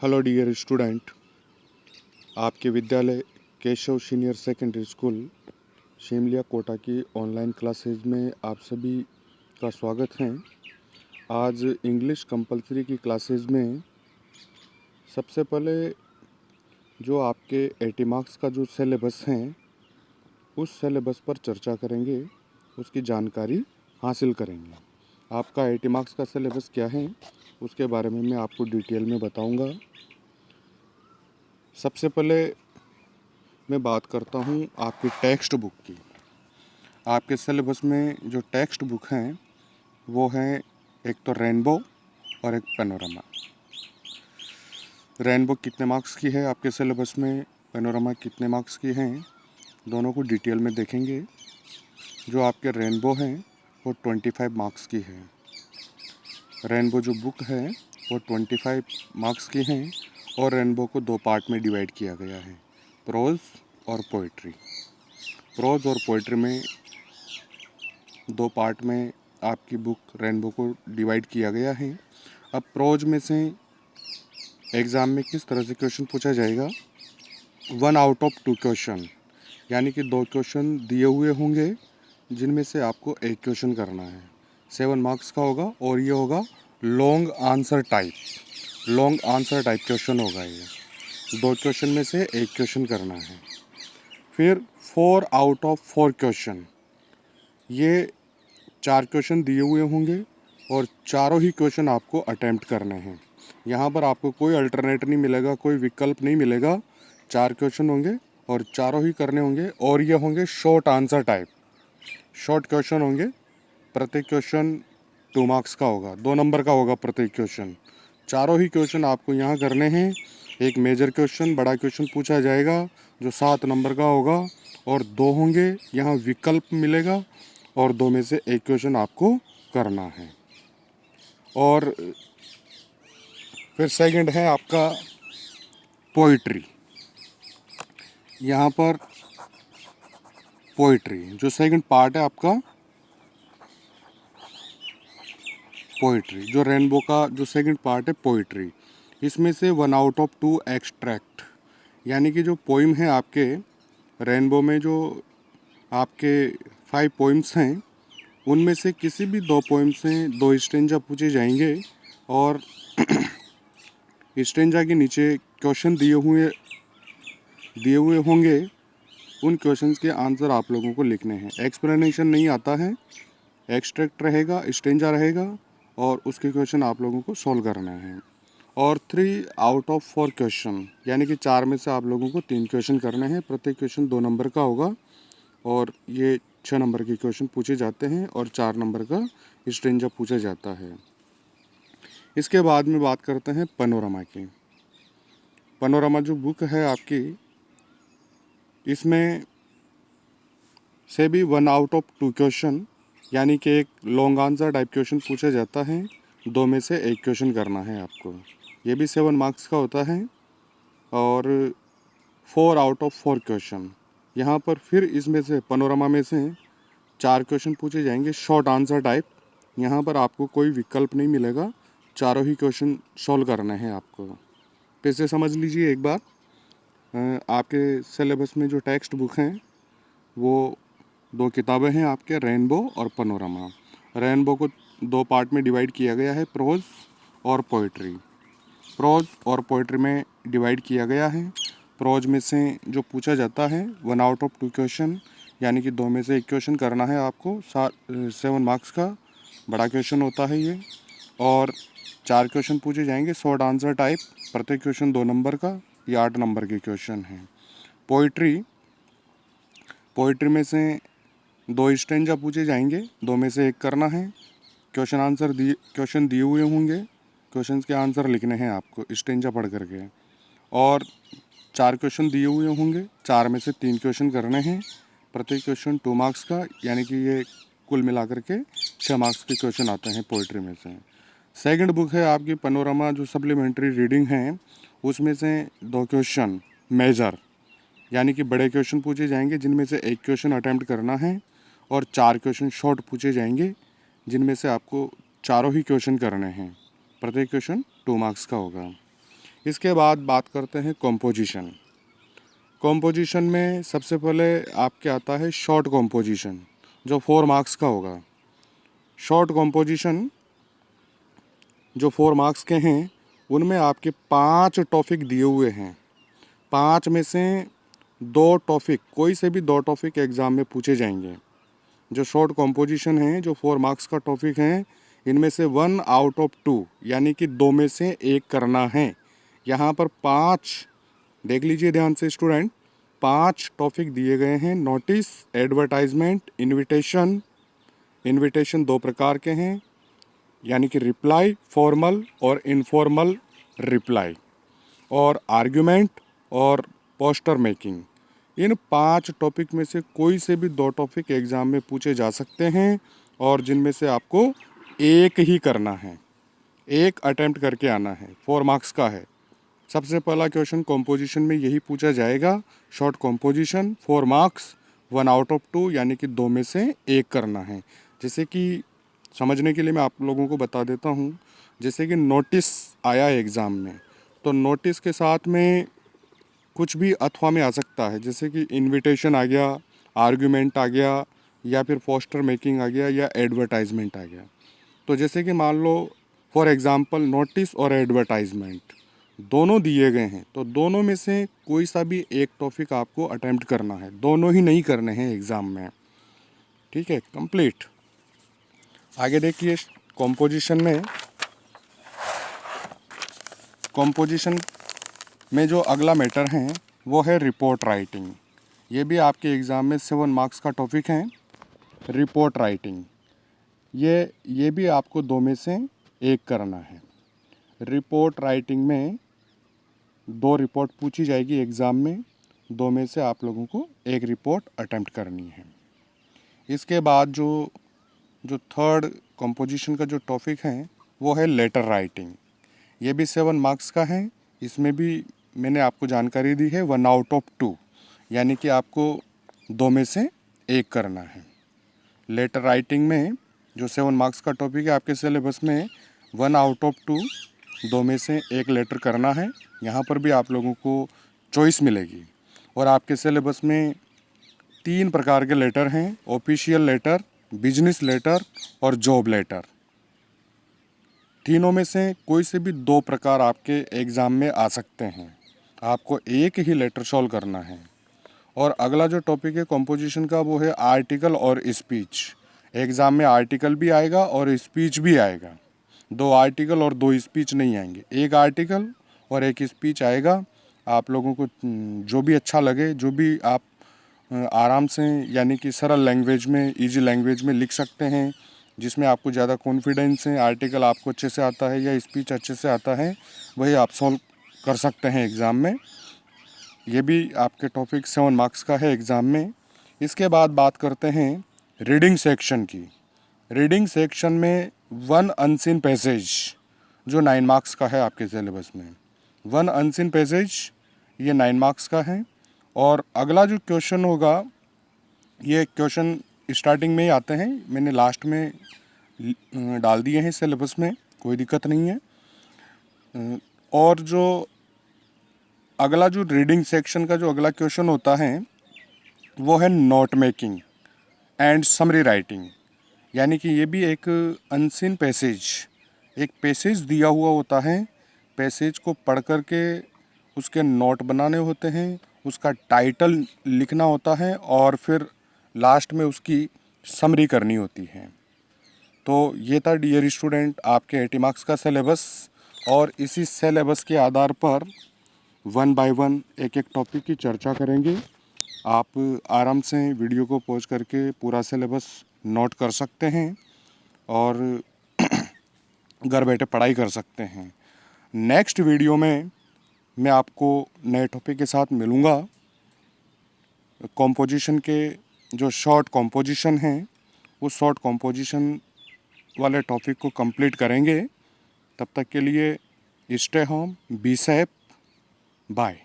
Hello dear student, आपके विद्यालय Keshav senior secondary school Shimliya Kota की ऑनलाइन क्लासेस में आप सभी का स्वागत है। आज इंग्लिश कंपलसरी की क्लासेस में सबसे पहले जो आपके 80 मार्क्स का जो सिलेबस है उस सिलेबस पर चर्चा करेंगे, उसकी जानकारी हासिल करेंगे। आपका 80 मार्क्स का सिलेबस क्या है उसके बारे में मैं आपको डिटेल में बताऊंगा। सबसे पहले मैं बात करता हूँ आपकी टेक्स्ट बुक की। आपके सिलेबस में जो टेक्स्ट बुक हैं वो हैं एक तो रेनबो और एक पैनोरामा। रेनबो कितने मार्क्स की है आपके सिलेबस में, पैनोरामा कितने मार्क्स की हैं, दोनों को डिटेल में देखेंगे। जो आपके रेनबो हैं वो 25 मार्क्स की है। रेनबो जो बुक है वो 25 मार्क्स की हैं और रेनबो को दो पार्ट में डिवाइड किया गया है, प्रोज और पोइट्री। प्रोज और पोइट्री में दो पार्ट में आपकी बुक रेनबो को डिवाइड किया गया है। अब प्रोज में से एग्ज़ाम में किस तरह से क्वेश्चन पूछा जाएगा, 1 आउट ऑफ 2 क्वेश्चन, यानी कि 2 क्वेश्चन दिए हुए होंगे जिनमें से आपको एक क्वेश्चन करना है। 7 मार्क्स का होगा और ये होगा long answer type. Long answer type question होगा ये। 2 क्वेश्चन में से एक क्वेश्चन करना है। फिर 4 आउट ऑफ 4 क्वेश्चन, ये 4 क्वेश्चन दिए हुए होंगे और चारों ही क्वेश्चन आपको अटेम्प्ट करने हैं। यहाँ पर आपको कोई अल्टरनेट नहीं मिलेगा, कोई विकल्प नहीं मिलेगा। 4 क्वेश्चन होंगे और चारों ही करने होंगे और ये होंगे short answer type. Short question होंगे, प्रत्येक क्वेश्चन 2 मार्क्स का होगा, 2 नंबर का होगा प्रत्येक क्वेश्चन। चारों ही क्वेश्चन आपको यहाँ करने हैं। एक मेजर क्वेश्चन, बड़ा क्वेश्चन पूछा जाएगा जो 7 नंबर का होगा और 2 होंगे, यहाँ विकल्प मिलेगा और 2 में से एक क्वेश्चन आपको करना है। और फिर सेकंड है आपका पोइट्री। यहाँ पर पोइट्री जो सेकंड पार्ट है आपका, पोइट्री जो रेनबो का जो सेकंड पार्ट है पोइट्री, इसमें से 1 आउट ऑफ 2 एक्सट्रैक्ट, यानी कि जो पोइम है आपके रेनबो में, जो आपके 5 पोइम्स हैं उनमें से किसी भी 2 पोइम से 2 स्टेंजा पूछे जाएंगे और स्टेंजा के नीचे क्वेश्चन दिए हुए होंगे। उन क्वेश्चंस के आंसर आप लोगों को लिखने हैं। एक्सप्लेनेशन नहीं आता है, एक्सट्रैक्ट रहेगा, स्टेंजा रहेगा और उसके क्वेश्चन आप लोगों को सॉल्व करना है। और 3 आउट ऑफ 4 क्वेश्चन, यानी कि 4 में से आप लोगों को 3 क्वेश्चन करने हैं। प्रत्येक क्वेश्चन 2 नंबर का होगा और ये 6 नंबर के क्वेश्चन पूछे जाते हैं और 4 नंबर का स्टेंजा पूछा जाता है। इसके बाद में बात करते हैं पैनोरामा की। पैनोरामा जो बुक है आपकी, इसमें से भी 1 आउट ऑफ 2 क्वेश्चन, यानी कि एक लॉन्ग आंसर टाइप क्वेश्चन पूछा जाता है। 2 में से एक क्वेश्चन करना है आपको। ये भी 7 मार्क्स का होता है। और 4 आउट ऑफ 4 क्वेश्चन, यहाँ पर फिर इसमें से पैनोरामा में से 4 क्वेश्चन पूछे जाएंगे शॉर्ट आंसर टाइप। यहाँ पर आपको कोई विकल्प नहीं मिलेगा, चारों ही क्वेश्चन सॉल्व करने हैं आपको। फिर से समझ लीजिए एक बार, आपके सिलेबस में जो टेक्स्ट बुक हैं वो 2 किताबें हैं आपके, रेनबो और पैनोरामा। रेनबो को 2 पार्ट में डिवाइड किया गया है, प्रोज और पोइट्री। प्रोज और पोइट्री में डिवाइड किया गया है। प्रोज में से जो पूछा जाता है 1 आउट ऑफ 2 क्वेश्चन, यानी कि 2 में से एक क्वेश्चन करना है आपको। 7 मार्क्स का बड़ा क्वेश्चन होता है ये। और 4 क्वेश्चन पूछे जाएंगे शॉर्ट आंसर टाइप, प्रत्येक क्वेश्चन 2 नंबर का, ये 8 नंबर के क्वेश्चन हैं। पोइट्री में से 2 स्टेंजा पूछे जाएंगे, 2 में से एक करना है। क्वेश्चन दिए हुए होंगे, क्वेश्चन के आंसर लिखने हैं आपको स्टेंजा पढ़ करके। और 4 क्वेश्चन दिए हुए होंगे, 4 में से 3 क्वेश्चन करने हैं, प्रत्येक क्वेश्चन 2 मार्क्स का, यानी कि ये कुल मिलाकर के 6 मार्क्स के क्वेश्चन आते हैं पोइट्री में से। सेकंड बुक है आपकी पैनोरामा जो सप्लीमेंट्री रीडिंग है, उसमें से 2 क्वेश्चन मेजर, यानी कि बड़े क्वेश्चन पूछे जाएंगे जिनमें से एक क्वेश्चन अटैम्प्ट करना है और 4 क्वेश्चन शॉर्ट पूछे जाएंगे जिनमें से आपको चारों ही क्वेश्चन करने हैं। प्रत्येक क्वेश्चन 2 मार्क्स का होगा। इसके बाद बात करते हैं कॉम्पोजिशन। कॉम्पोजिशन में सबसे पहले आपके आता है शॉर्ट कॉम्पोजिशन, जो 4 मार्क्स का होगा। शॉर्ट कॉम्पोजिशन जो 4 मार्क्स के हैं, उनमें आपके 5 टॉपिक दिए हुए हैं। 5 में से 2 टॉपिक, कोई से भी 2 टॉपिक एग्ज़ाम में पूछे जाएंगे। जो शॉर्ट कॉम्पोजिशन है, जो 4 मार्क्स का टॉपिक है, इनमें से 1 आउट ऑफ 2 यानी कि 2 में से 1 करना है। यहाँ पर 5, देख लीजिए ध्यान से स्टूडेंट, 5 टॉपिक दिए गए हैं। Notice, advertisement, invitation. इनविटेशन 2 प्रकार के हैं, यानी कि रिप्लाई, फॉर्मल और इनफॉर्मल रिप्लाई, और आर्ग्यूमेंट और पोस्टर मेकिंग। इन 5 टॉपिक में से कोई से भी 2 टॉपिक एग्ज़ाम में पूछे जा सकते हैं, और जिनमें से आपको एक ही करना है, एक अटेम्प्ट करके आना है। 4 मार्क्स का है। सबसे पहला क्वेश्चन कॉम्पोजिशन में यही पूछा जाएगा, short composition, 4 marks, 1 out of 2 यानी कि 2 में से 1 करना है। जैसे कि समझने के लिए मैं आप लोगों को बता देता हूँ, जैसे कि नोटिस आया है एग्ज़ाम में, तो नोटिस के साथ में कुछ भी अथवा में आ सकता है, जैसे कि इनविटेशन आ गया, आर्ग्यूमेंट आ गया, या फिर पोस्टर मेकिंग आ गया, या एडवर्टाइजमेंट आ गया। तो जैसे कि मान लो फॉर एग्ज़ाम्पल नोटिस और एडवर्टाइजमेंट दोनों दिए गए हैं, तो दोनों में से कोई सा भी एक टॉपिक आपको अटेम्प्ट करना है, दोनों ही नहीं करने हैं एग्ज़ाम में। ठीक है, कंप्लीट। आगे देखिए, कॉम्पोजिशन में जो अगला मैटर है वो है रिपोर्ट राइटिंग। ये भी आपके एग्ज़ाम में 7 मार्क्स का टॉपिक है, रिपोर्ट राइटिंग। ये भी आपको 2 में से 1 करना है। रिपोर्ट राइटिंग में 2 रिपोर्ट पूछी जाएगी एग्ज़ाम में, 2 में से आप लोगों को 1 रिपोर्ट अटेम्प्ट करनी है। इसके बाद जो थर्ड कंपोजिशन का जो टॉपिक है वो है लेटर राइटिंग। ये भी 7 मार्क्स का है। इसमें भी मैंने आपको जानकारी दी है 1 आउट ऑफ 2 यानी कि आपको 2 में से 1 करना है। लेटर राइटिंग में जो 7 मार्क्स का टॉपिक है, आपके सिलेबस में 1 आउट ऑफ 2 में से 1 लेटर करना है। यहाँ पर भी आप लोगों को चॉइस मिलेगी, और आपके सिलेबस में 3 प्रकार के लेटर हैं, ऑफिशियल लेटर, बिजनेस लेटर और जॉब लेटर। तीनों में से कोई से भी 2 प्रकार आपके एग्ज़ाम में आ सकते हैं। आपको एक ही लेटर सॉल्व करना है। और अगला जो टॉपिक है कंपोजिशन का, वो है आर्टिकल और स्पीच। एग्ज़ाम में आर्टिकल भी आएगा और स्पीच भी आएगा। 2 आर्टिकल और 2 स्पीच नहीं आएंगे, 1 आर्टिकल और 1 स्पीच आएगा। आप लोगों को जो भी अच्छा लगे, जो भी आप आराम से यानी कि सरल लैंग्वेज में, इजी लैंग्वेज में लिख सकते हैं, जिसमें आपको ज़्यादा कॉन्फिडेंस है, आर्टिकल आपको अच्छे से आता है या स्पीच अच्छे से आता है, वही आप सॉल्व कर सकते हैं एग्ज़ाम में। ये भी आपके टॉपिक 7 मार्क्स का है एग्ज़ाम में। इसके बाद बात करते हैं रीडिंग सेक्शन की। रीडिंग सेक्शन में 1 अनसीन पैसेज जो 9 मार्क्स का है आपके सिलेबस में, 1 अनसीन पैसेज ये 9 मार्क्स का है। और अगला जो क्वेश्चन होगा, ये क्वेश्चन स्टार्टिंग में ही आते हैं, मैंने लास्ट में डाल दिए हैं सिलेबस में, कोई दिक्कत नहीं है। और जो अगला जो रीडिंग सेक्शन का जो अगला क्वेश्चन होता है वो है note making and summary writing. यानी कि ये भी एक अनसीन पैसेज, एक पैसेज दिया हुआ होता है, पैसेज को पढ़ कर के उसके नोट बनाने होते हैं, उसका टाइटल लिखना होता है, और फिर लास्ट में उसकी समरी करनी होती है। तो ये था डियर स्टूडेंट आपके 80 मार्क्स का सिलेबस, और इसी सिलेबस के आधार पर 1 बाय 1 एक एक टॉपिक की चर्चा करेंगे। आप आराम से वीडियो को पॉज करके पूरा सिलेबस नोट कर सकते हैं और घर बैठे पढ़ाई कर सकते हैं। नेक्स्ट वीडियो में मैं आपको नए टॉपिक के साथ मिलूँगा। कॉम्पोजिशन के जो शॉर्ट कॉम्पोजिशन हैं, उस शॉर्ट कॉम्पोजिशन वाले टॉपिक को कंप्लीट करेंगे। तब तक के लिए stay home, be safe, bye.